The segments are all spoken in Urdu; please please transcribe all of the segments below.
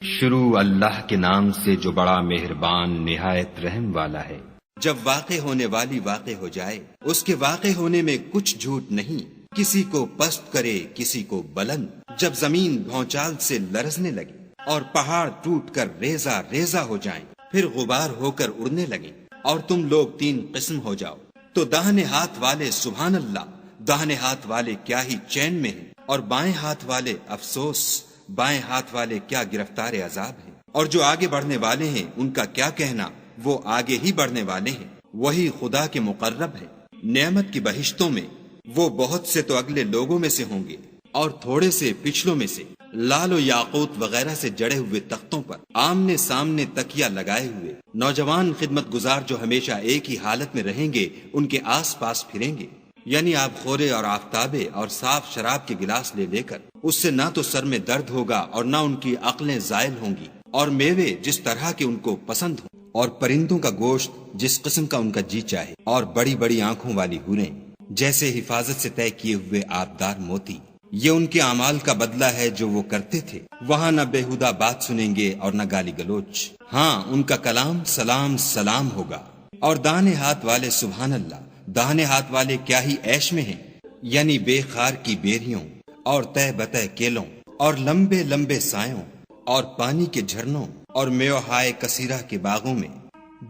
شروع اللہ کے نام سے جو بڑا مہربان نہایت رحم والا ہے۔ جب واقع ہونے والی واقع ہو جائے، اس کے واقع ہونے میں کچھ جھوٹ نہیں، کسی کو پست کرے کسی کو بلند۔ جب زمین بھونچال سے لرزنے لگے اور پہاڑ ٹوٹ کر ریزہ ریزہ ہو جائیں، پھر غبار ہو کر اڑنے لگیں، اور تم لوگ تین قسم ہو جاؤ، تو داہنے ہاتھ والے سبحان اللہ، داہنے ہاتھ والے کیا ہی چین میں ہیں، اور بائیں ہاتھ والے افسوس، بائیں ہاتھ والے کیا گرفتار عذاب ہیں۔ اور جو آگے بڑھنے والے ہیں ان کا کیا کہنا، وہ آگے ہی بڑھنے والے ہیں، وہی خدا کے مقرب ہے۔ نعمت کی بہشتوں میں وہ بہت سے تو اگلے لوگوں میں سے ہوں گے اور تھوڑے سے پچھلوں میں سے، لال و یاقوت وغیرہ سے جڑے ہوئے تختوں پر آمنے سامنے تکیہ لگائے ہوئے نوجوان خدمت گزار جو ہمیشہ ایک ہی حالت میں رہیں گے، ان کے آس پاس پھریں گے، یعنی آپ خورے اور آفتابے اور صاف شراب کے گلاس لے لے کر، اس سے نہ تو سر میں درد ہوگا اور نہ ان کی عقلیں زائل ہوں گی، اور میوے جس طرح کے ان کو پسند ہوں، اور پرندوں کا گوشت جس قسم کا ان کا جی چاہے، اور بڑی بڑی آنکھوں والی حوریں جیسے حفاظت سے طے کیے ہوئے آبدار موتی۔ یہ ان کے اعمال کا بدلہ ہے جو وہ کرتے تھے۔ وہاں نہ بےہودہ بات سنیں گے اور نہ گالی گلوچ، ہاں ان کا کلام سلام سلام ہوگا۔ اور داہنے ہاتھ والے سبحان اللہ، داہنے ہاتھ والے کیا ہی عیش میں ہیں، یعنی بے خار کی بیریوں اور تہ بتہ کیلوں اور لمبے لمبے سایوں اور پانی کے جھرنوں اور میوہائے کثیرہ کے باغوں میں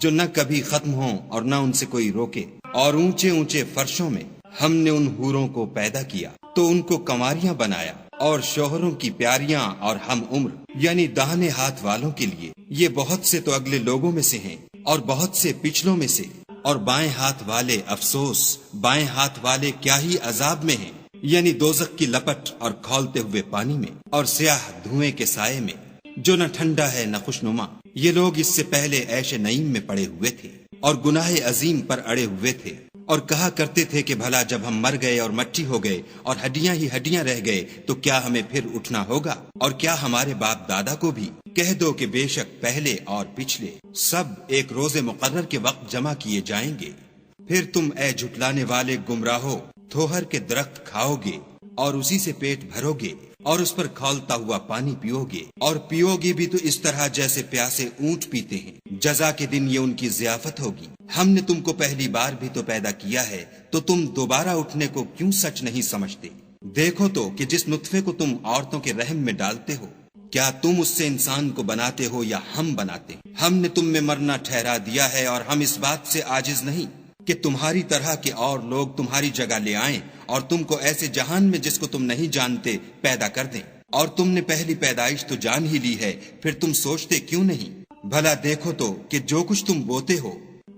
جو نہ کبھی ختم ہوں اور نہ ان سے کوئی روکے، اور اونچے اونچے فرشوں میں ہم نے ان حوروں کو پیدا کیا تو ان کو کنواریاں بنایا، اور شوہروں کی پیاریاں اور ہم عمر، یعنی داہنے ہاتھ والوں کے لیے یہ بہت سے تو اگلے لوگوں میں سے ہیں اور بہت سے پچھلوں میں سے۔ اور بائیں ہاتھ والے افسوس، بائیں ہاتھ والے کیا ہی عذاب میں ہیں، یعنی دوزخ کی لپٹ اور کھولتے ہوئے پانی میں اور سیاہ دھوئیں کے سائے میں جو نہ ٹھنڈا ہے نہ خوشنما۔ یہ لوگ اس سے پہلے عیش نعیم میں پڑے ہوئے تھے اور گناہ عظیم پر اڑے ہوئے تھے، اور کہا کرتے تھے کہ بھلا جب ہم مر گئے اور مٹی ہو گئے اور ہڈیاں ہی ہڈیاں رہ گئے تو کیا ہمیں پھر اٹھنا ہوگا؟ اور کیا ہمارے باپ دادا کو بھی؟ کہہ دو کہ بے شک پہلے اور پچھلے سب ایک روز مقرر کے وقت جمع کیے جائیں گے۔ پھر تم اے جھٹلانے والے گمراہو تھوہر کے درخت کھاؤ گے اور اسی سے پیٹ بھرو گے اور اس پر کھولتا ہوا پانی پیو گے، اور پیو گے بھی تو اس طرح جیسے پیاسے اونٹ پیتے ہیں۔ جزا کے دن یہ ان کی ضیافت ہوگی۔ ہم نے تم کو پہلی بار بھی تو پیدا کیا ہے، تو تم دوبارہ اٹھنے کو کیوں سچ نہیں سمجھتے؟ دیکھو تو کہ جس نطفے کو تم عورتوں کے رحم میں ڈالتے ہو، کیا تم اس سے انسان کو بناتے ہو یا ہم بناتے ہیں؟ ہم نے تم میں مرنا ٹھہرا دیا ہے، اور ہم اس بات سے عاجز نہیں کہ تمہاری طرح کے اور لوگ تمہاری جگہ لے آئیں اور تم کو ایسے جہان میں جس کو تم نہیں جانتے پیدا کر دیں۔ اور تم نے پہلی پیدائش تو جان ہی لی ہے، پھر تم سوچتے کیوں نہیں؟ بھلا دیکھو تو کہ جو کچھ تم بوتے ہو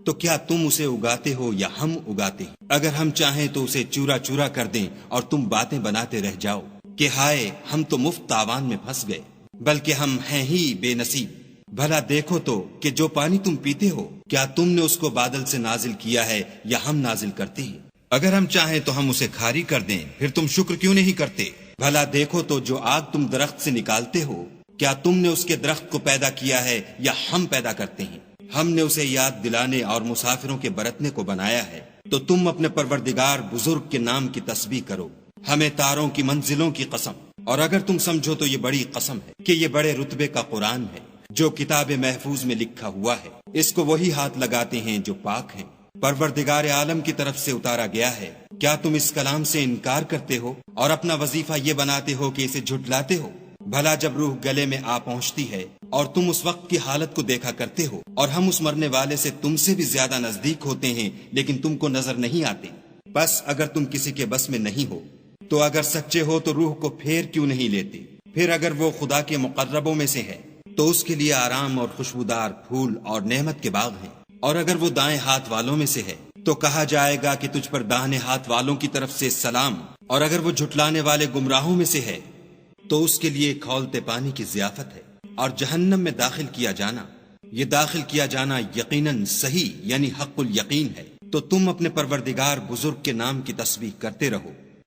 تو کیا تم اسے اگاتے ہو یا ہم اگاتے ہیں؟ اگر ہم چاہیں تو اسے چورا چورا کر دیں اور تم باتیں بناتے رہ جاؤ کہ ہائے ہم تو مفت تاوان میں پھنس گئے، بلکہ ہم ہیں ہی بے نصیب۔ بھلا دیکھو تو کہ جو پانی تم پیتے ہو کیا تم نے اس کو بادل سے نازل کیا ہے یا ہم نازل کرتے ہیں؟ اگر ہم چاہیں تو ہم اسے کھاری کر دیں، پھر تم شکر کیوں نہیں کرتے؟ بھلا دیکھو تو جو آگ تم درخت سے نکالتے ہو کیا تم نے اس کے درخت کو پیدا کیا ہے یا ہم پیدا کرتے ہیں؟ ہم نے اسے یاد دلانے اور مسافروں کے برتنے کو بنایا ہے، تو تم اپنے پروردگار بزرگ کے نام کی تسبیح کرو۔ ہمیں تاروں کی منزلوں کی قسم، اور اگر تم سمجھو تو یہ بڑی قسم ہے کہ یہ بڑے رتبے کا قرآن ہے جو کتاب محفوظ میں لکھا ہوا ہے، اس کو وہی ہاتھ لگاتے ہیں جو پاک ہیں، پروردگار عالم کی طرف سے اتارا گیا ہے۔ کیا تم اس کلام سے انکار کرتے ہو اور اپنا وظیفہ یہ بناتے ہو کہ اسے جھٹلاتے ہو؟ بھلا جب روح گلے میں آ پہنچتی ہے اور تم اس وقت کی حالت کو دیکھا کرتے ہو، اور ہم اس مرنے والے سے تم سے بھی زیادہ نزدیک ہوتے ہیں لیکن تم کو نظر نہیں آتے۔ بس اگر تم کسی کے بس میں نہیں ہو تو اگر سچے ہو تو روح کو پھیر کیوں نہیں لیتے؟ پھر اگر وہ خدا کے مقربوں میں سے ہے تو اس کے لیے آرام اور خوشبودار پھول اور نعمت کے باغ ہیں، اور اگر وہ دائیں ہاتھ والوں میں سے ہے تو کہا جائے گا کہ تجھ پر داہنے ہاتھ والوں کی طرف سے سلام، اور اگر وہ جھٹلانے والے گمراہوں میں سے ہے تو اس کے لیے کھولتے پانی کی ضیافت ہے، اور جہنم میں داخل کیا جانا، یہ داخل کیا جانا یقیناً صحیح یعنی حق الیقین ہے۔ تو تم اپنے پروردگار بزرگ کے نام کی تسبیح کرتے رہو۔